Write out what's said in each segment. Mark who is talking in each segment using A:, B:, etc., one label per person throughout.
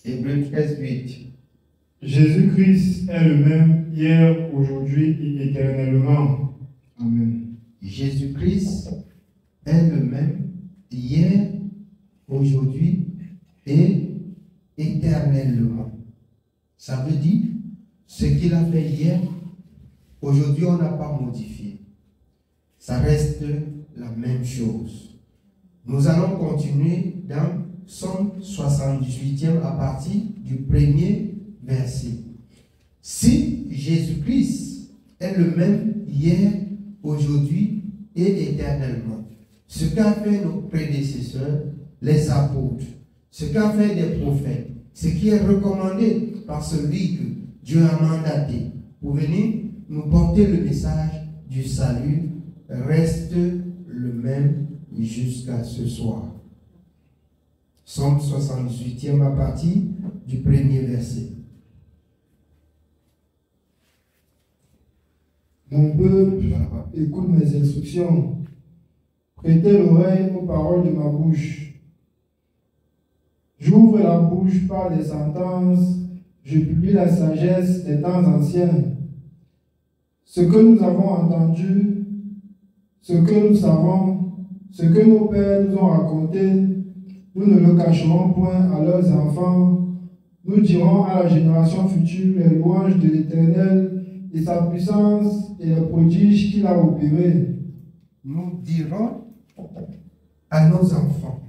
A: Hébreux 13, 8.
B: Jésus-Christ est le même hier, aujourd'hui et éternellement. Amen.
A: Jésus-Christ est le même hier, aujourd'hui et éternellement. Ça veut dire ce qu'il a fait hier, aujourd'hui on n'a pas modifié. Ça reste la même chose. Nous allons continuer dans Psaume 78e à partir du premier verset. Si Jésus-Christ est le même hier, aujourd'hui et éternellement, ce qu'a fait nos prédécesseurs, les apôtres, ce qu'a fait les prophètes, ce qui est recommandé par celui que Dieu a mandaté pour venir nous porter le message du salut, reste le même jusqu'à ce soir. Psaume 78e à partir du premier verset.
B: Mon peuple, écoute mes instructions. Prêtez l'oreille aux paroles de ma bouche. J'ouvre la bouche par des sentences. Je publie la sagesse des temps anciens. Ce que nous avons entendu, ce que nous savons, ce que nos pères nous ont raconté, nous ne le cacherons point à leurs enfants. Nous dirons à la génération future les louanges de l'Éternel et sa puissance et les prodiges qu'il a opérés.
A: Nous dirons à nos enfants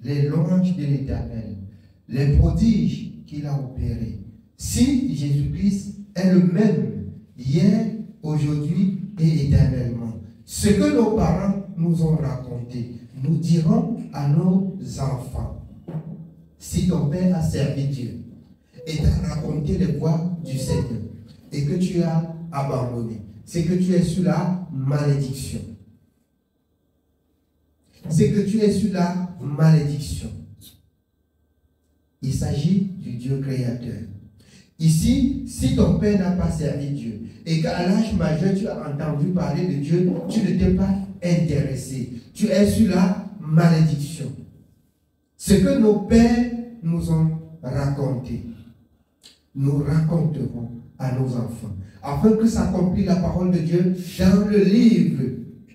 A: les louanges de l'Éternel, les prodiges qu'il a opérés. Si Jésus-Christ est le même hier, aujourd'hui et éternellement, ce que nos parents nous ont raconté, nous dirons à nos enfants. Si ton père a servi Dieu et t'a raconté les voies du Seigneur et que tu as abandonné, c'est que tu es sous la malédiction. C'est que tu es sous la malédiction. Il s'agit du Dieu créateur. Ici, si ton père n'a pas servi Dieu et qu'à l'âge majeur tu as entendu parler de Dieu, tu ne t'es pas intéressé. Tu es sous la malédiction. Ce que nos pères nous ont raconté, nous raconterons à nos enfants, afin que s'accomplisse la parole de Dieu dans le livre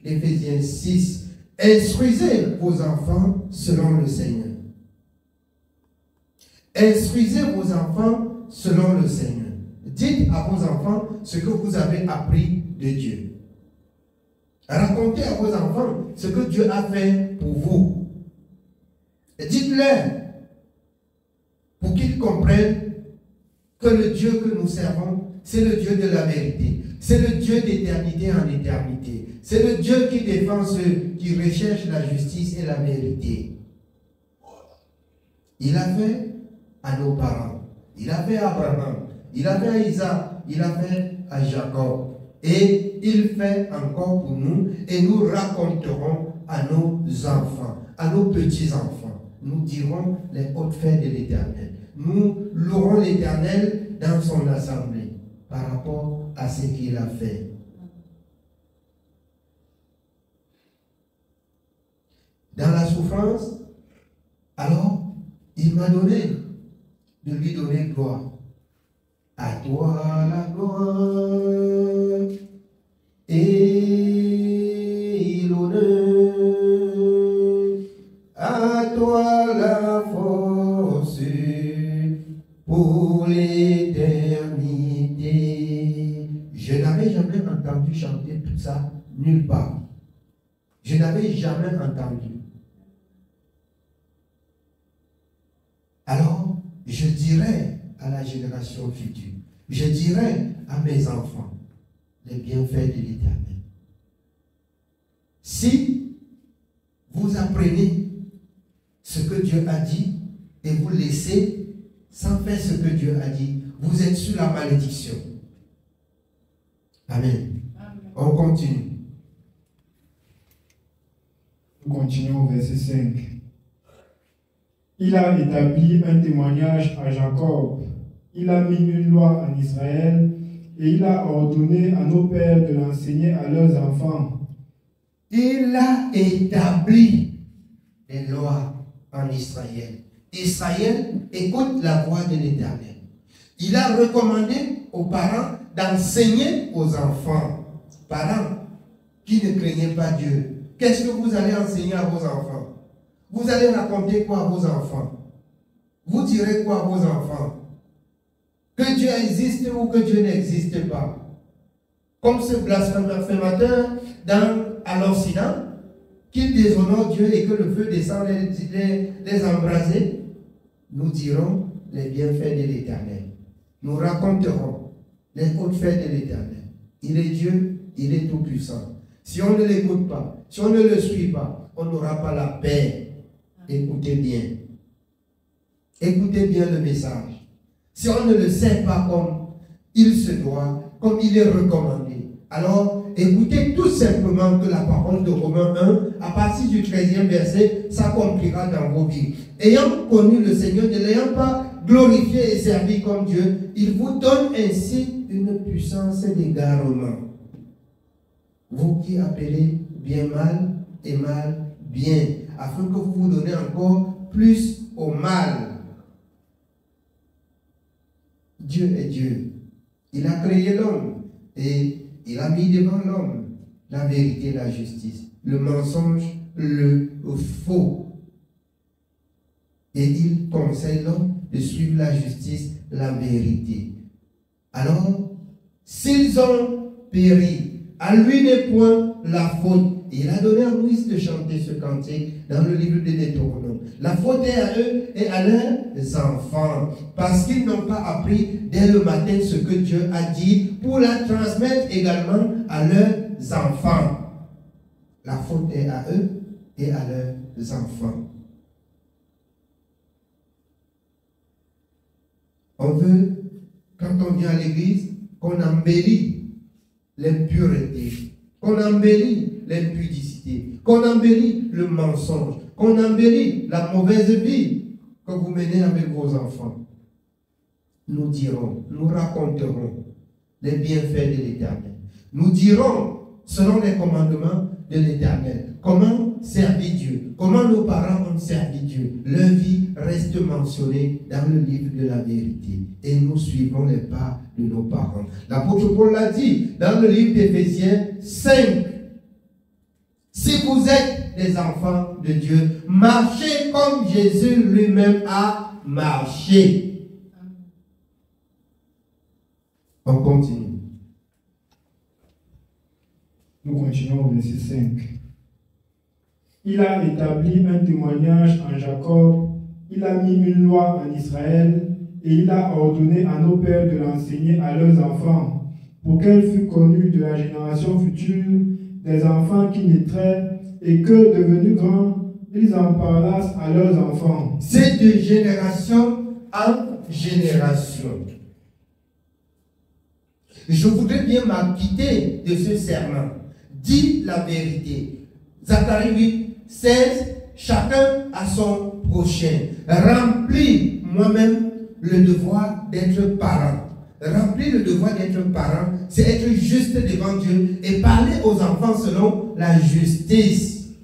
A: d'Éphésiens 6. Instruisez vos enfants selon le Seigneur. Instruisez vos enfants selon le Seigneur. Dites à vos enfants ce que vous avez appris de Dieu. Racontez à vos enfants ce que Dieu a fait pour vous. Dites-leur pour qu'ils comprennent que le Dieu que nous servons, c'est le Dieu de la vérité. C'est le Dieu d'éternité en éternité. C'est le Dieu qui défend ceux qui recherchent la justice et la vérité. Il a fait à nos parents. Il a fait à Abraham. Il a fait à Isaac. Il a fait à Jacob. Et il fait encore pour nous. Et nous raconterons à nos enfants, à nos petits-enfants. Nous dirons les hautes faits de l'Éternel. Nous louerons l'Éternel dans son assemblée par rapport à ce qu'il a fait. Dans la souffrance, alors, il m'a donné de lui donner gloire. À toi la gloire et l'honneur, à toi la force pour l'éternité. Je n'avais jamais entendu chanter tout ça nulle part. Je n'avais jamais entendu. Alors, je dirais à la génération future, je dirais à mes enfants les bienfaits de l'Éternel. Si vous apprenez ce que Dieu a dit et vous laissez sans faire ce que Dieu a dit, vous êtes sous la malédiction. Amen. On continue.
B: Nous continuons au verset 5. Il a établi un témoignage à Jacob. Il a mis une loi en Israël et il a ordonné à nos pères de l'enseigner à leurs enfants.
A: Il a établi des lois en Israël Israël, écoute la voix de l'Éternel. Il a recommandé aux parents d'enseigner aux enfants. Parents qui ne craignez pas Dieu, qu'est-ce que vous allez enseigner à vos enfants? Vous allez raconter quoi à vos enfants? Vous direz quoi à vos enfants? Que Dieu existe ou que Dieu n'existe pas? Comme ce blasphémateur à l'Occident, qu'il déshonore Dieu et que le feu descend les embraser, nous dirons les bienfaits de l'Éternel. Nous raconterons les hauts faits de l'Éternel. Il est Dieu, il est tout-puissant. Si on ne l'écoute pas, si on ne le suit pas, on n'aura pas la paix. Écoutez bien. Écoutez bien le message. Si on ne le sait pas comme il se doit, comme il est recommandé, alors écoutez tout simplement que la parole de Romains 1, à partir du 13e verset, s'accomplira dans vos vies. Ayant connu le Seigneur, ne l'ayant pas glorifié et servi comme Dieu, il vous donne ainsi une puissance d'égarement. Vous qui appelez bien mal et mal bien, afin que vous vous donnez encore plus au mal. Dieu est Dieu. Il a créé l'homme et il a mis devant l'homme la vérité et la justice, le mensonge, le faux. Et il conseille l'homme de suivre la justice, la vérité. Alors, s'ils ont péri, à lui n'est point la faute. Et il a donné à Moïse de chanter ce cantique dans le livre de Deutéronome. La faute est à eux et à leurs enfants, parce qu'ils n'ont pas appris dès le matin ce que Dieu a dit pour la transmettre également à leurs enfants. La faute est à eux et à leurs enfants. On veut, quand on vient à l'église, qu'on embellit l'impureté, qu'on embellit l'impudicité, qu'on embellit le mensonge, qu'on embellit la mauvaise vie que vous menez avec vos enfants. Nous dirons, nous raconterons les bienfaits de l'Éternel. Nous dirons, selon les commandements de l'Éternel, comment servir Dieu, comment nos parents ont servi Dieu. Leur vie reste mentionnée dans le livre de la vérité. Et nous suivons les pas de nos parents. L'apôtre Paul l'a dit dans le livre d'Éphésiens 5. Si vous êtes des enfants de Dieu, marchez comme Jésus lui-même a marché. On continue.
B: Nous continuons au verset 5. Il a établi un témoignage en Jacob, il a mis une loi en Israël, et il a ordonné à nos pères de l'enseigner à leurs enfants, pour qu'elle fût connue de la génération future, des enfants qui naîtraient, et que, devenus grands, ils en parlassent à leurs enfants.
A: C'est de génération en génération. Je voudrais bien m'acquitter de ce serment. Dis la vérité. Zacharie 8, 16, chacun a son prochain. Remplis moi-même le devoir d'être parent. Remplir le devoir d'être parent, c'est être juste devant Dieu et parler aux enfants selon la justice.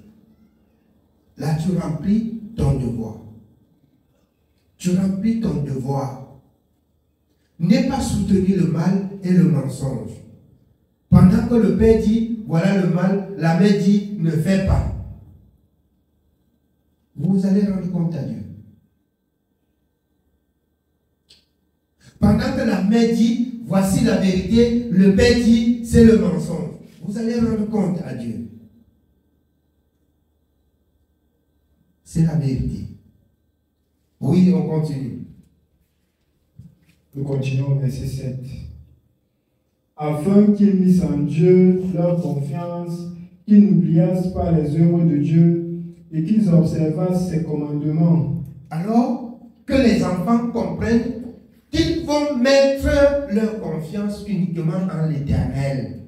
A: Là, tu remplis ton devoir. Tu remplis ton devoir. N'aie pas soutenu le mal et le mensonge. Pendant que le père dit, voilà le mal, la mère dit, ne fais pas. Vous allez rendre compte à Dieu. Pendant que la mère dit, voici la vérité, le père dit, c'est le mensonge. Vous allez rendre compte à Dieu. C'est la vérité. Oui, on continue.
B: Nous continuons au verset 7. Afin qu'ils missent en Dieu leur confiance, qu'ils n'oubliassent pas les œuvres de Dieu et qu'ils observassent ses commandements.
A: Alors que les enfants comprennent qu'ils vont mettre leur confiance uniquement en l'Éternel.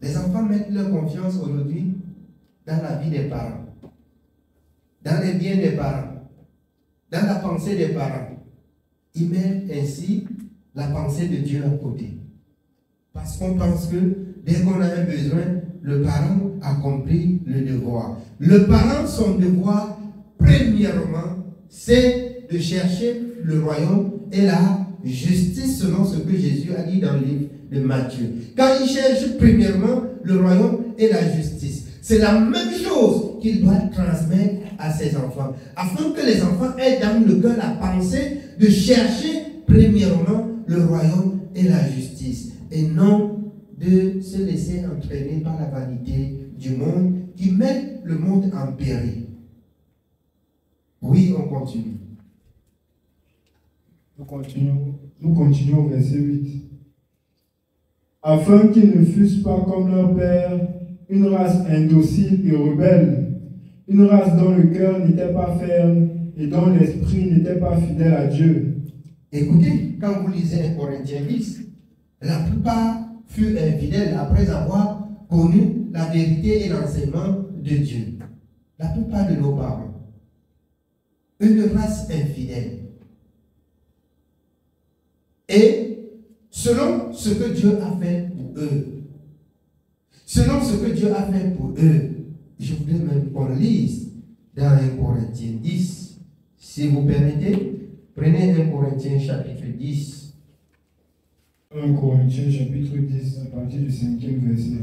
A: Les enfants mettent leur confiance aujourd'hui dans la vie des parents, dans les biens des parents, dans la pensée des parents. Ils mettent ainsi la pensée de Dieu à côté. Parce qu'on pense que dès qu'on a un besoin, le parent accomplit le devoir. Le parent, son devoir, premièrement, c'est de chercher le royaume et la justice selon ce que Jésus a dit dans le livre de Matthieu. Quand il cherche premièrement le royaume et la justice, c'est la même chose qu'il doit transmettre à ses enfants, afin que les enfants aient dans le cœur la pensée de chercher premièrement le royaume et la justice, et non de se laisser entraîner par la vanité du monde qui met le monde en péril. Oui, on continue.
B: Nous continuons au verset 8. Afin qu'ils ne fussent pas comme leur père, une race indocile et rebelle, une race dont le cœur n'était pas ferme et dont l'esprit n'était pas fidèle à Dieu.
A: Écoutez, quand vous lisez 1 Corinthiens 10, la plupart furent infidèles après avoir connu la vérité et l'enseignement de Dieu. La plupart de nos parents. Une race infidèle. Et selon ce que Dieu a fait pour eux, selon ce que Dieu a fait pour eux, je voudrais même qu'on lise dans 1 Corinthiens 10, si vous permettez, prenez 1 Corinthiens chapitre 10.
B: 1 Corinthiens chapitre 10, à partir du 5e verset.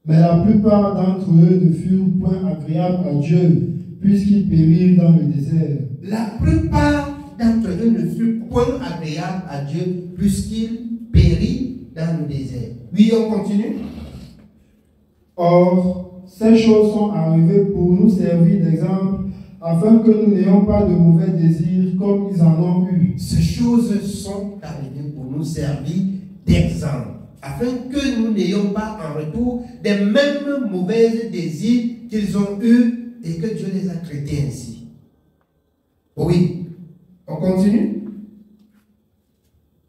B: Mais la plupart d'entre eux ne furent point agréables à Dieu, puisqu'ils périrent dans le désert. La plupart d'entre eux ne furent point agréables à Dieu, puisqu'ils périrent dans le désert. Oui, on continue. Or, ces choses sont arrivées pour nous servir d'exemple, afin que nous n'ayons pas de mauvais désirs comme ils en ont eu. Ces choses sont arrivées pour nous servir d'exemple, afin que nous n'ayons pas en retour des mêmes mauvais désirs qu'ils ont eus et que Dieu les a traités ainsi. Oui, on continue.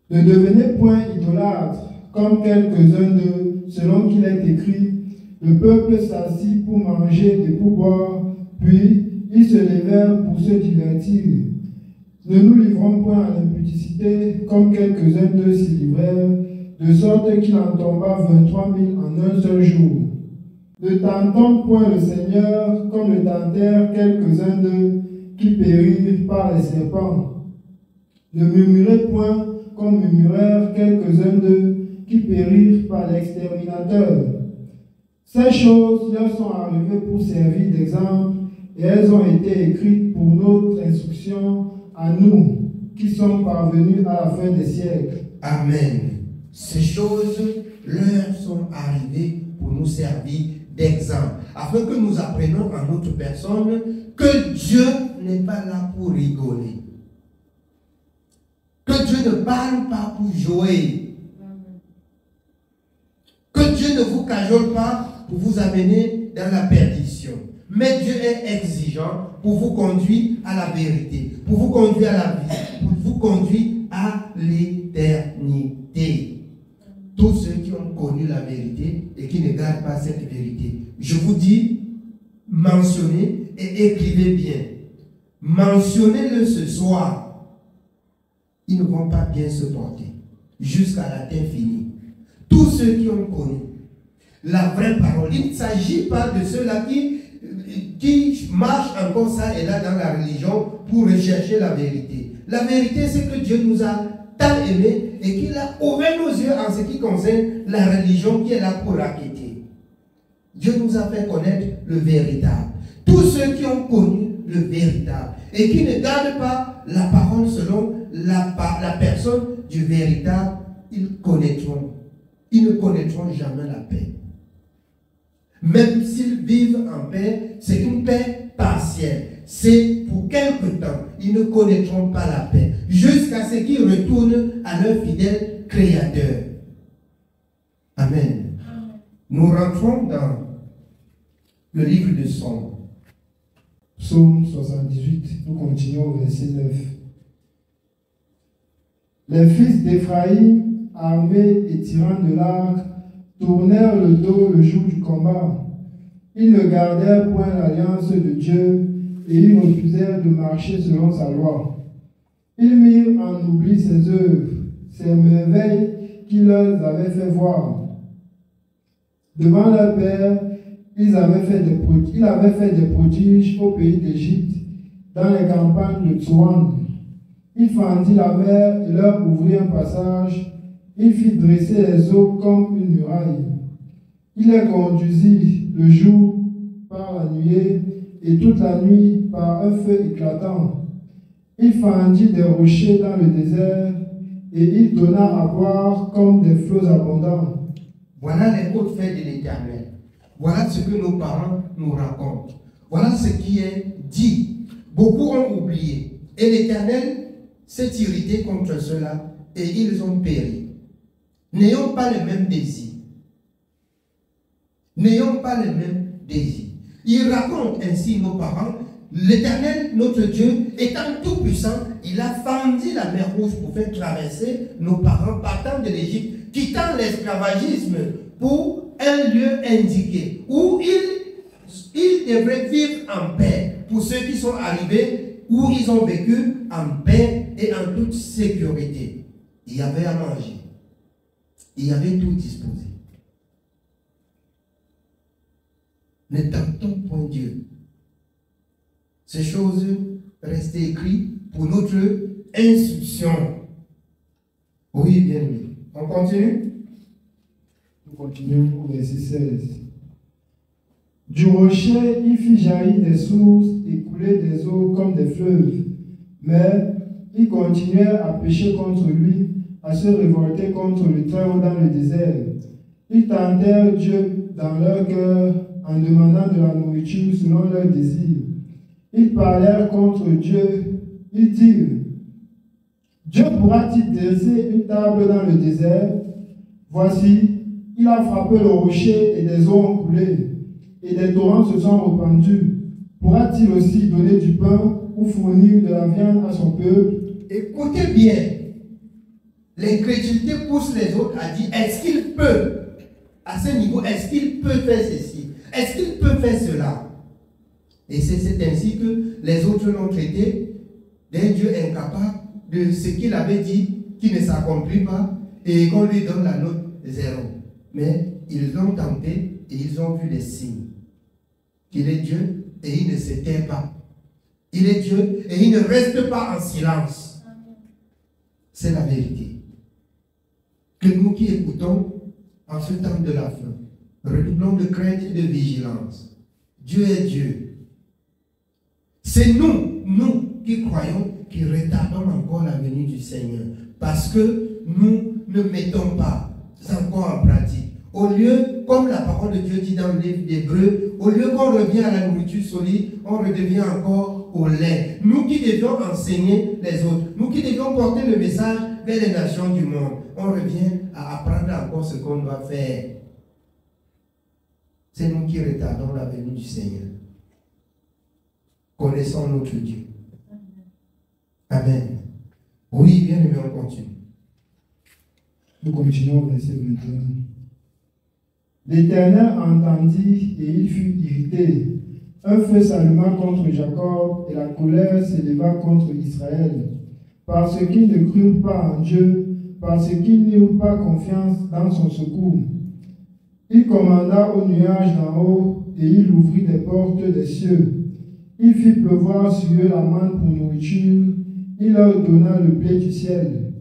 B: Ne devenez point idolâtres, comme quelques-uns d'eux, selon qu'il est écrit, le peuple s'assit pour manger et pour boire, puis ils se levèrent pour se divertir. Ne nous livrons point à l'impudicité, comme quelques-uns d'eux s'y livrèrent, de sorte qu'il en tomba 23 000 en un seul jour. Ne tentons point le Seigneur, comme le tentèrent quelques-uns d'eux, qui périrent par les serpents. Ne murmurez point, comme murmurèrent quelques-uns d'eux, qui périrent par l'exterminateur. Ces choses leur sont arrivées pour servir d'exemple, et elles ont été écrites pour notre instruction à nous, qui sommes parvenus à la fin des siècles. Amen. Ces choses leur sont arrivées pour nous servir d'exemple, afin que nous apprenions en notre personne que Dieu n'est pas là pour rigoler. Que Dieu ne parle pas pour jouer. Que Dieu ne vous cajole pas pour vous amener dans la perdition. Mais Dieu est exigeant pour vous conduire à la vérité, pour vous conduire à la vie, pour vous conduire à l'éternité. Tous ceux qui ont connu la vérité et qui ne gardent pas cette vérité, je vous dis, mentionnez et écrivez bien. Mentionnez-le ce soir. Ils ne vont pas bien se porter jusqu'à la terre finie. Tous ceux qui ont connu la vraie parole, il ne s'agit pas de ceux-là qui marchent encore ça et là dans la religion pour rechercher la vérité. La vérité, c'est que Dieu nous a tant aimés et qu'il a ouvert nos yeux en ce qui concerne la religion qui est là pour raqueter. Dieu nous a fait connaître le véritable. Tous ceux qui ont connu le véritable et qui ne gardent pas la parole selon la personne du véritable, ils ne connaîtront jamais la paix. Même s'ils vivent en paix, c'est une paix partielle. C'est pour quelque temps. Ils ne connaîtront pas la paix. Jusqu'à ce qu'ils retournent à leur fidèle Créateur. Amen. Nous rentrons dans le livre de Psaume. Psaume 78. Nous continuons au verset 9. Les fils d'Éphraïm, armés et tirant de l'arc, tournèrent le dos le jour du combat. Ils ne gardèrent point l'alliance de Dieu et ils refusèrent de marcher selon sa loi. Ils mirent en oubli ses œuvres, ses merveilles qu'il leur avait fait voir. Devant leur père, il avait fait des prodiges au pays d'Égypte, dans les campagnes de Tsoan. Il fendit la mer et leur ouvrit un passage. Il fit dresser les eaux comme une muraille. Il les conduisit le jour par la nuée et toute la nuit par un feu éclatant. Il fendit des rochers dans le désert et il donna à boire comme des flots abondants.
A: Voilà les hautes faits de l'Éternel. Voilà ce que nos parents nous racontent. Voilà ce qui est dit. Beaucoup ont oublié. Et l'Éternel s'est irrité contre cela et ils ont péri. N'ayons pas le même désir. N'ayons pas le même désir. Il raconte ainsi nos parents. L'Éternel, notre Dieu, étant tout puissant, il a fendu la mer Rouge pour faire traverser nos parents partant de l'Égypte, quittant l'esclavagisme pour un lieu indiqué où ils devraient vivre en paix. Pour ceux qui sont arrivés, où ils ont vécu en paix et en toute sécurité. Il y avait à manger. Il y avait tout disposé. Ne tentons point Dieu. Ces choses restent écrites pour notre instruction. Oui, bien aimé. On continue?
B: Nous continuons au verset 16. Du rocher, il fit jaillir des sources et couler des eaux comme des fleuves. Mais ils continuèrent à pécher contre lui, à se révolter contre le Très-Haut dans le désert. Ils tentèrent Dieu dans leur cœur en demandant de la nourriture selon leur désir. Ils parlèrent contre Dieu. Ils dirent: Dieu pourra-t-il dresser une table dans le désert? Voici, il a frappé le rocher et des eaux ont coulé, et des torrents se sont répandus. Pourra-t-il aussi donner du pain ou fournir de la viande à son peuple?
A: Écoutez bien. L'incrédulité pousse les autres à dire: est-ce qu'il peut, à ce niveau, est-ce qu'il peut faire ceci? Est-ce qu'il peut faire cela? Et c'est ainsi que les autres l'ont traité d'un Dieu incapable de ce qu'il avait dit, qui ne s'accomplit pas, et qu'on lui donne la note 0. Mais ils l'ont tenté et ils ont vu les signes. Qu'il est Dieu et il ne se tait pas. Il est Dieu et il ne reste pas en silence. C'est la vérité. Que nous qui écoutons en ce temps de la fin, redoublons de crainte et de vigilance. Dieu est Dieu. C'est nous qui croyons, qui retardons encore la venue du Seigneur. Parce que nous ne mettons pas encore en pratique. Au lieu, comme la parole de Dieu dit dans le livre d'Hébreux, au lieu qu'on revient à la nourriture solide, on redevient encore au lait. Nous qui devions enseigner les autres, nous qui devions porter le message vers les nations du monde, on revient à apprendre encore ce qu'on doit faire. C'est nous qui retardons la venue du Seigneur. Connaissons notre Dieu. Amen. Oui, bien aimé, on continue.
B: Nous continuons au verset 21. L'Éternel entendit et il fut irrité. Un feu s'alluma contre Jacob et la colère s'éleva contre Israël. Parce qu'ils ne crurent pas en Dieu, parce qu'ils n'eurent pas confiance dans son secours. Il commanda au nuage d'en haut et il ouvrit les portes des cieux. Il fit pleuvoir sur eux la manne pour nourriture. Il leur donna le blé du ciel.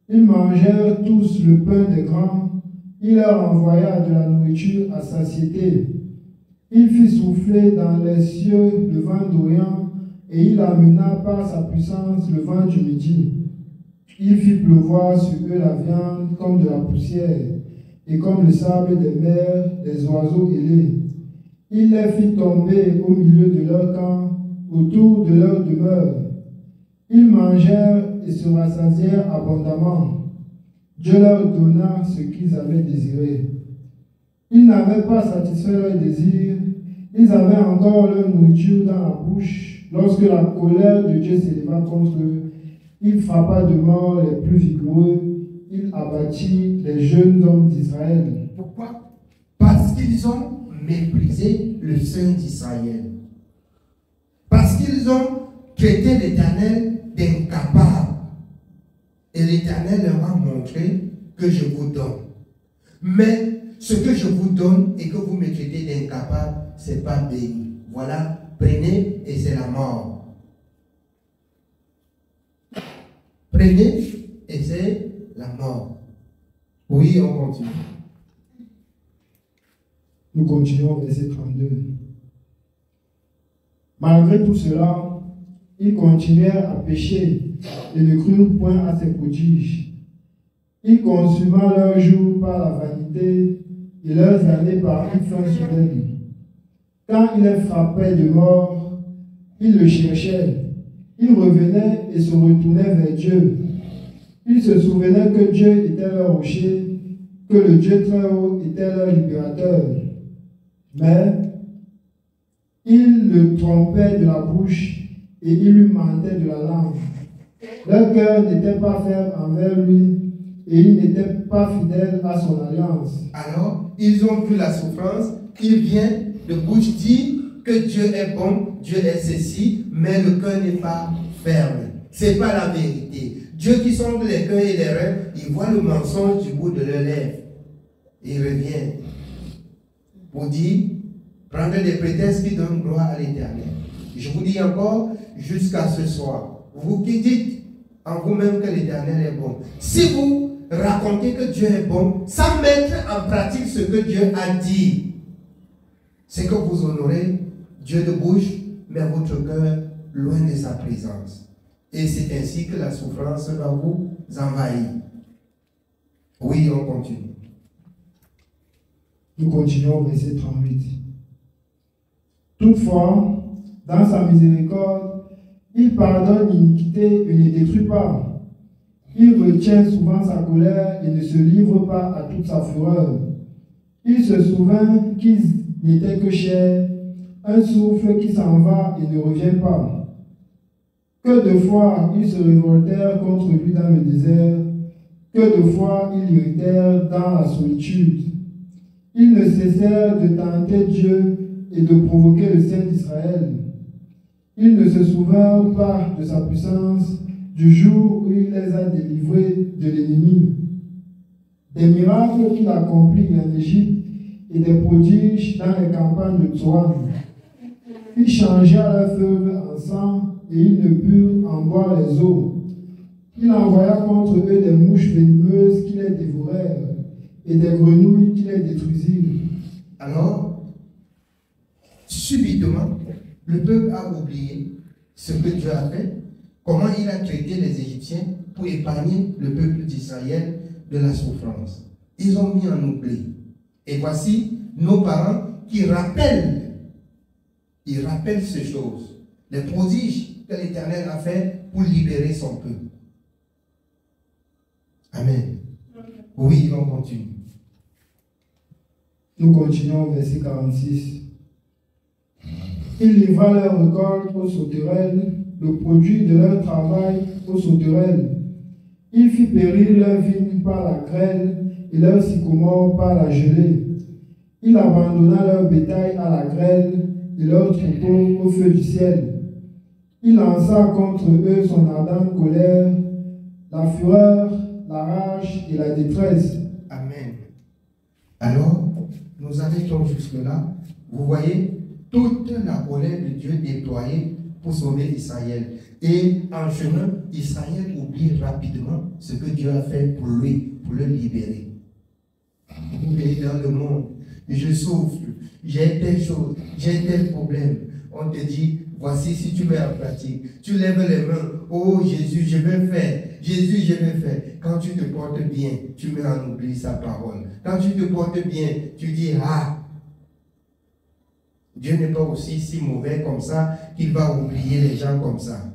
B: Ils mangèrent tous le pain des grands. Il leur envoya de la nourriture à satiété. Il fit souffler dans les cieux le vent d'Orient et il amena par sa puissance le vent du midi. Il fit pleuvoir sur eux la viande comme de la poussière et comme le sable des mers, des oiseaux ailés. Il les fit tomber au milieu de leur camp, autour de leur demeure. Ils mangèrent et se rassasièrent abondamment. Dieu leur donna ce qu'ils avaient désiré. Ils n'avaient pas satisfait leur désir. Ils avaient encore leur nourriture dans la bouche. Lorsque la colère de Dieu s'éleva contre eux, il frappa de mort les plus vigoureux. Il abattit les jeunes hommes d'Israël.
A: Pourquoi? Parce qu'ils ont méprisé le Saint d'Israël. Parce qu'ils ont traité l'Éternel d'incapable. Et l'Éternel leur a montré que je vous donne. Mais ce que je vous donne et que vous me traitez d'incapable, ce n'est pas béni. Voilà, prenez et c'est la mort. Prenez et c'est la mort. Oui, on continue.
B: Nous continuons au verset 32. Malgré tout cela, ils continuèrent à pécher et ne crurent point à ses prodiges. Ils consumèrent leurs jours par la vanité et leurs années par une fin soudaine. Quand il les frappait de mort, ils le cherchaient. Ils revenaient et se retournaient vers Dieu. Ils se souvenaient que Dieu était leur rocher, que le Dieu très haut était leur libérateur. Mais ils le trompaient de la bouche et ils lui mentaient de la langue. Leur cœur n'était pas ferme envers lui et ils n'étaient pas fidèles à son alliance.
A: Alors, ils ont vu la souffrance, ils viennent de bouche dire que Dieu est bon, Dieu est ceci, mais le cœur n'est pas ferme. Ce n'est pas la vérité. Dieu qui sonde les cœurs et les reins, il voit le mensonge du bout de leurs lèvres. Il revient pour dire, prendre des prétextes qui donnent gloire à l'Éternel. Je vous dis encore, jusqu'à ce soir, vous qui dites en vous-même que l'Éternel est bon, si vous racontez que Dieu est bon, sans mettre en pratique ce que Dieu a dit, c'est que vous honorez Dieu de bouche, mais votre cœur loin de sa présence. Et c'est ainsi que la souffrance va vous envahir. Oui, on continue.
B: Nous continuons au verset 38. Toutefois, dans sa miséricorde, il pardonne l'iniquité et ne détruit pas. Il retient souvent sa colère et ne se livre pas à toute sa fureur. Il se souvient qu'ils n'étaient que chair, un souffle qui s'en va et ne revient pas. Que de fois ils se révoltèrent contre lui dans le désert, que de fois ils l'irritèrent dans la solitude. Ils ne cessèrent de tenter Dieu et de provoquer le Saint d'Israël. Ils ne se souvinrent pas de sa puissance du jour où il les a délivrés de l'ennemi. Des miracles qu'il accomplit en Égypte et des prodiges dans les campagnes de Tsoan. Il changea leur feu en sang et ils ne purent en boire les eaux. Il envoya contre eux des mouches venimeuses qui les dévorèrent et des grenouilles qui les détruisirent.
A: Alors, subitement, le peuple a oublié ce que Dieu a fait, comment il a traité les Égyptiens pour épargner le peuple d'Israël de la souffrance. Ils ont mis en oubli. Et voici nos parents qui rappellent, ils rappellent ces choses, les prodiges que l'Éternel a fait pour libérer son peuple. Amen. Oui, on continue.
B: Nous continuons au verset 46. Il livra leur récolte aux sauterelles, le produit de leur travail aux sauterelles. Il fit périr leurs vignes par la grêle et leurs sycomores par la gelée. Il abandonna leur bétail à la grêle et leurs troupeaux au feu du ciel. Il lança contre eux son ardente colère, la fureur, la rage et la détresse.
A: Amen. Alors, nous arrêtons jusque-là. Vous voyez toute la colère de Dieu déployée pour sauver Israël. Et en chemin, Israël oublie rapidement ce que Dieu a fait pour lui, pour le libérer. Et dans le monde, je souffre, j'ai telle chose, j'ai tel problème. On te dit, voici si tu mets en pratique, tu lèves les mains, oh Jésus, je vais faire, Jésus, je vais faire. Quand tu te portes bien, tu mets en oubli sa parole. Quand tu te portes bien, tu dis, ah, Dieu n'est pas aussi si mauvais comme ça qu'il va oublier les gens comme ça.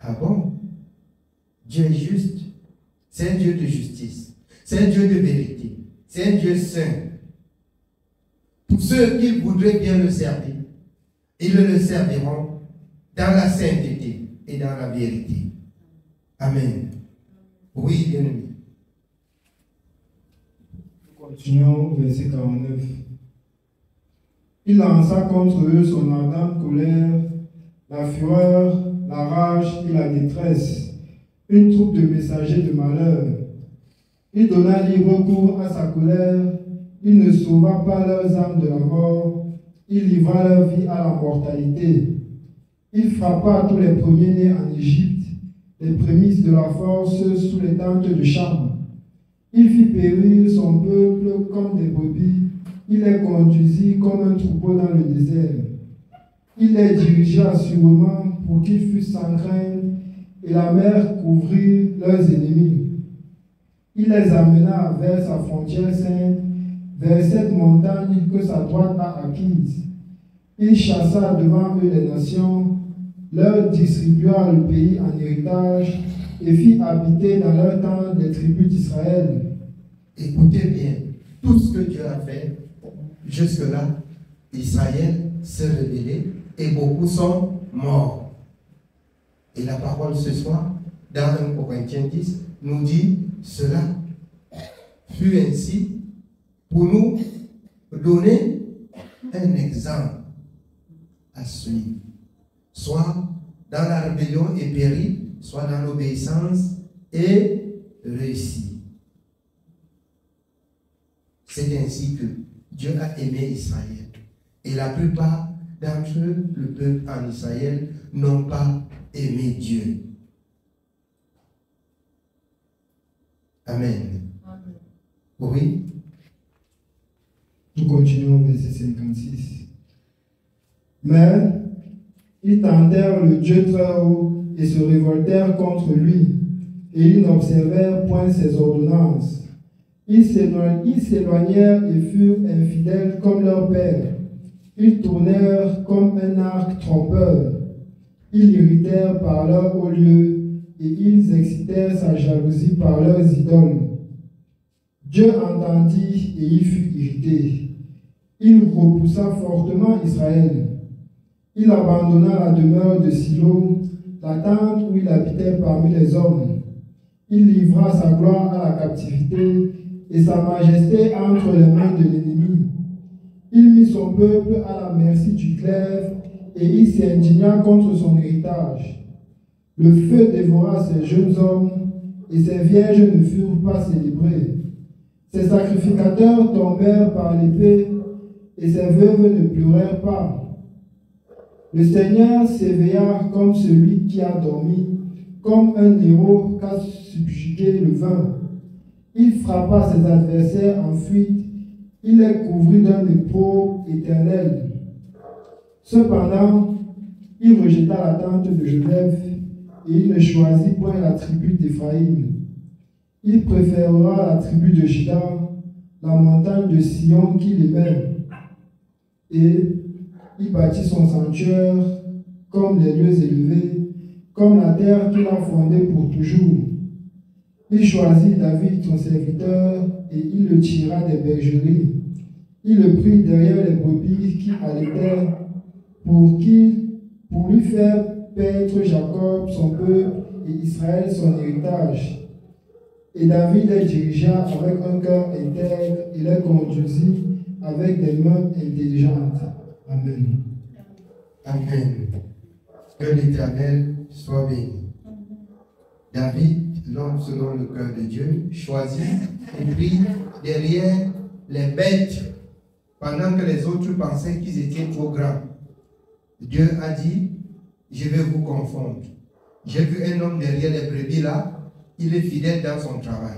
A: Ah bon? Dieu est juste. C'est un Dieu de justice. C'est un Dieu de vérité. C'est un Dieu saint. Pour ceux qui voudraient bien le servir, ils le serviront dans la sainteté et dans la vérité. Amen. Oui, bien-aimé.
B: Nous continuons au verset 49. Il lança contre eux son ardente colère, la fureur, la rage et la détresse, une troupe de messagers de malheur. Il donna libre cours à sa colère il ne sauva pas leurs âmes de la mort, il livra leur vie à la mortalité. Il frappa tous les premiers-nés en Égypte, les prémices de la force sous les tentes de Cham. Il fit périr son peuple comme des brebis, il les conduisit comme un troupeau dans le désert. Il les dirigea sûrement pour qu'ils fussent sans crainte, et la mer couvrit leurs ennemis. Il les amena vers sa frontière sainte, vers cette montagne que sa droite a acquise. Il chassa devant eux les nations, leur distribua le pays en héritage et fit habiter dans leur temps les tribus d'Israël.
A: Écoutez bien, tout ce que Dieu a fait, jusque-là, Israël s'est rebellé et beaucoup sont morts. Et la parole ce soir, dans 1 Corinthiens 10, nous dit cela fut ainsi pour nous donner un exemple à suivre, soit dans la rébellion et péri, soit dans l'obéissance et réussi. C'est ainsi que Dieu a aimé Israël. Et la plupart d'entre eux, le peuple en Israël, n'ont pas aimé Dieu. Amen.
C: Amen.
A: Oui.
B: Nous continuons au verset 56. Mais ils tentèrent le Dieu très haut et se révoltèrent contre lui, et ils n'observèrent point ses ordonnances. Ils s'éloignèrent et furent infidèles comme leur père. Ils tournèrent comme un arc trompeur. Ils l'irritèrent par leur haut lieu, et ils excitèrent sa jalousie par leurs idoles. Dieu entendit et il fut irrité. Il repoussa fortement Israël. Il abandonna la demeure de Silo, la tente où il habitait parmi les hommes. Il livra sa gloire à la captivité et sa majesté entre les mains de l'ennemi. Il mit son peuple à la merci du glaive et il s'indigna contre son héritage. Le feu dévora ses jeunes hommes et ses vierges ne furent pas célébrées. Ses sacrificateurs tombèrent par l'épée et ses veuves ne pleurèrent pas. Le Seigneur s'éveilla comme celui qui a dormi, comme un héros qu'a subjugué le vin. Il frappa ses adversaires en fuite, il les couvrit d'un opprobre éternel. Cependant, il rejeta la tente de Joseph et il ne choisit point la tribu d'Éphraïm. Il préférera la tribu de Juda, la montagne de Sion qu'il aimait. Et il bâtit son sanctuaire comme les lieux élevés, comme la terre qu'il a fondée pour toujours. Il choisit David, son serviteur, et il le tira des bergeries. Il le prit derrière les brebis qui allaitaient pour lui faire paître Jacob, son peuple, et Israël, son héritage. Et David les dirigea avec un cœur intègre et les conduisit avec des mains intelligentes. Amen.
A: Amen. Que l'Éternel soit béni. David, l'homme selon le cœur de Dieu, choisit et prit derrière les bêtes pendant que les autres pensaient qu'ils étaient trop grands. Dieu a dit, je vais vous confondre. J'ai vu un homme derrière les brebis là, il est fidèle dans son travail.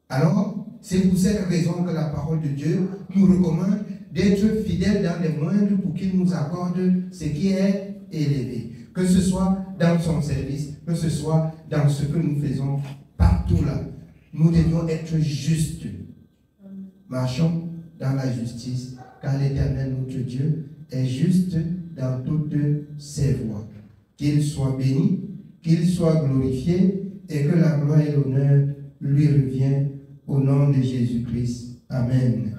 A: Alors, c'est pour cette raison que la parole de Dieu nous recommande d'être fidèles dans les moindres pour qu'il nous accorde ce qui est élevé. Que ce soit dans son service, que ce soit dans ce que nous faisons partout là. Nous devions être justes. Marchons dans la justice, car l'Éternel notre Dieu est juste dans toutes ses voies. Qu'il soit béni, qu'il soit glorifié et que la gloire et l'honneur lui reviennent au nom de Jésus-Christ. Amen.